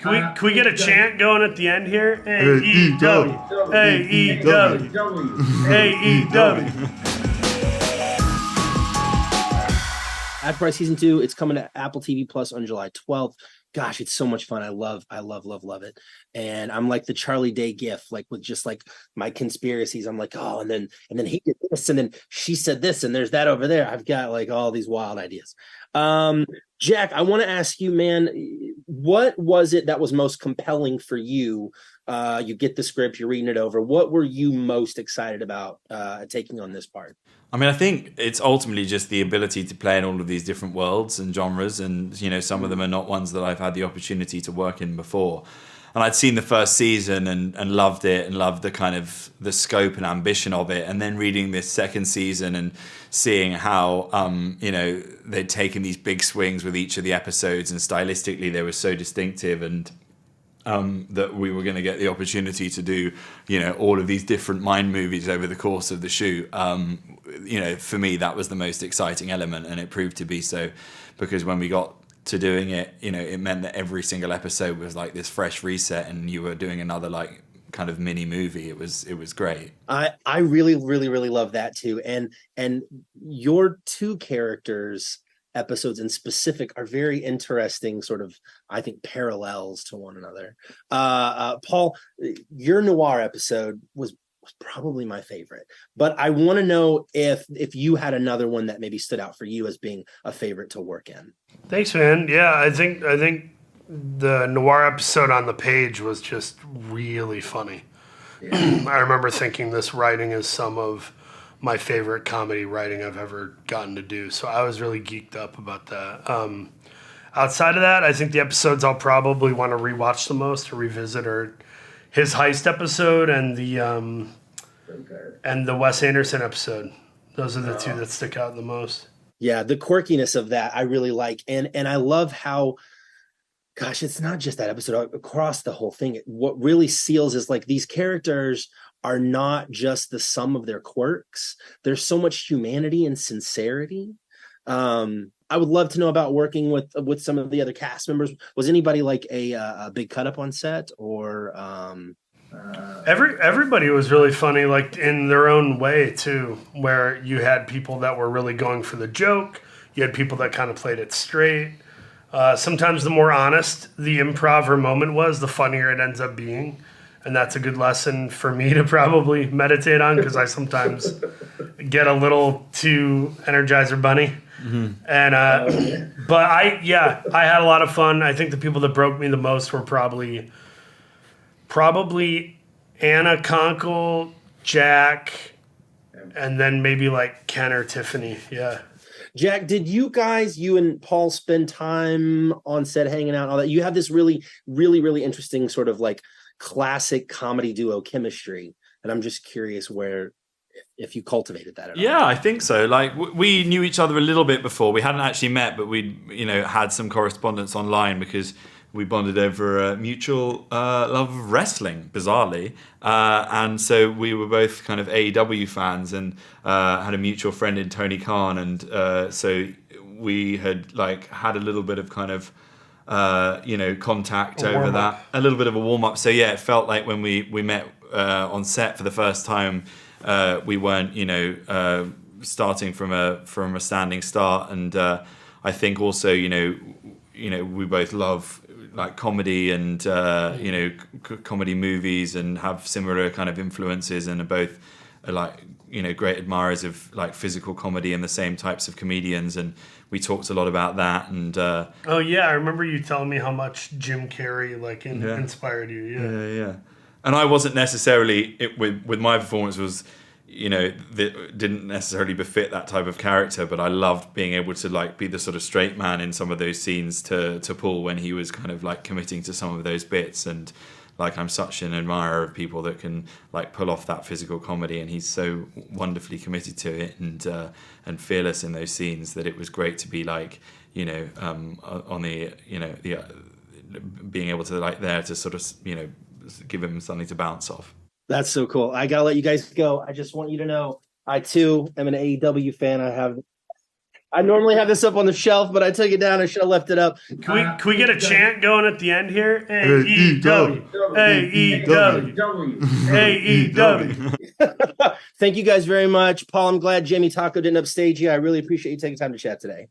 Can we get a chant going at the end here? AEW, AEW, AEW. Afterparty Season 2, it's coming to Apple TV Plus on July 12th. Gosh, it's so much fun. I love it. And I'm like the Charlie Day gif, like with just like my conspiracies. I'm like, oh, and then he did this, and then she said this, and there's that over there. I've got like all these wild ideas. Jack, I want to ask you, man, what was it that was most compelling for you? You get the script, you're reading it over. What were you most excited about taking on this part? I mean, I think it's ultimately just the ability to play in all of these different worlds and genres. And, you know, some of them are not ones that I've had the opportunity to work in before. And I'd seen the first season and loved it and loved the kind of the scope and ambition of it. And then reading this second season and seeing how, you know, they'd taken these big swings with each of the episodes and stylistically they were so distinctive and that we were going to get the opportunity to do, you know, all of these different mind movies over the course of the shoot. You know, for me, that was the most exciting element, and it proved to be so, because when we got to doing it, you know, it meant that every single episode was like this fresh reset, and you were doing another like kind of mini movie. It was great. I really love that too, and your two characters episodes in specific are very interesting, sort of, I think, parallels to one another. Paul, your noir episode was probably my favorite, but I want to know if you had another one that maybe stood out for you as being a favorite to work in. Thanks, man. Yeah, I think the noir episode on the page was just really funny. Yeah. I remember thinking this writing is some of my favorite comedy writing I've ever gotten to do. So I was really geeked up about that. Outside of that, I think the episodes I'll probably want to rewatch the most or revisit are his heist episode and the Wes Anderson episode. Those are the two that stick out the most. Yeah, the quirkiness of that I really like. And I love how, gosh, it's not just that episode, across the whole thing. What really seals is like these characters are not just the sum of their quirks. There's so much humanity and sincerity. I would love to know about working with some of the other cast members. Was anybody like a big cut up on set, or everybody was really funny, like in their own way too, where you had people that were really going for the joke. You had people that kind of played it straight. Sometimes the more honest the improv or moment was, the funnier it ends up being. And that's a good lesson for me to probably meditate on, because I sometimes get a little too Energizer Bunny. Mm-hmm. And but I had a lot of fun. I think the people that broke me the most were probably Anna Conkle, Jack, and then maybe like Ken or Tiffany. Yeah. Jack, did you and Paul spend time on set hanging out and all that? You have this really interesting sort of like classic comedy duo chemistry, and I'm just curious if you cultivated that at all. Yeah, I think so. Like we knew each other a little bit before. We hadn't actually met, but we had some correspondence online because we bonded over a mutual love of wrestling, bizarrely, and so we were both kind of AEW fans and had a mutual friend in Tony Khan, and so we had like had a little bit of kind of contact over that, a little bit of a warm-up. So yeah, it felt like when we met on set for the first time, we weren't starting from a standing start. And I think also we both love like comedy and comedy movies and have similar kind of influences, and are both great admirers of like physical comedy and the same types of comedians, and we talked a lot about that. And oh yeah, I remember you telling me how much Jim Carrey inspired you. Yeah. And I wasn't necessarily with my performance was that didn't necessarily befit that type of character, but I loved being able to like be the sort of straight man in some of those scenes to Paul when he was kind of like committing to some of those bits. And like I'm such an admirer of people that can like pull off that physical comedy, and he's so wonderfully committed to it and fearless in those scenes that it was great to be like on the being able to like there to sort of give him something to bounce off. That's so cool. I gotta let you guys go. I just want you to know I too am an AEW fan. I have I normally have this up on the shelf, but I took it down. I should have left it up. Can we get a chant going at the end here? AEW, AEW, AEW. Thank you guys very much. Paul, I'm glad Jamie Taco didn't upstage you. I really appreciate you taking time to chat today.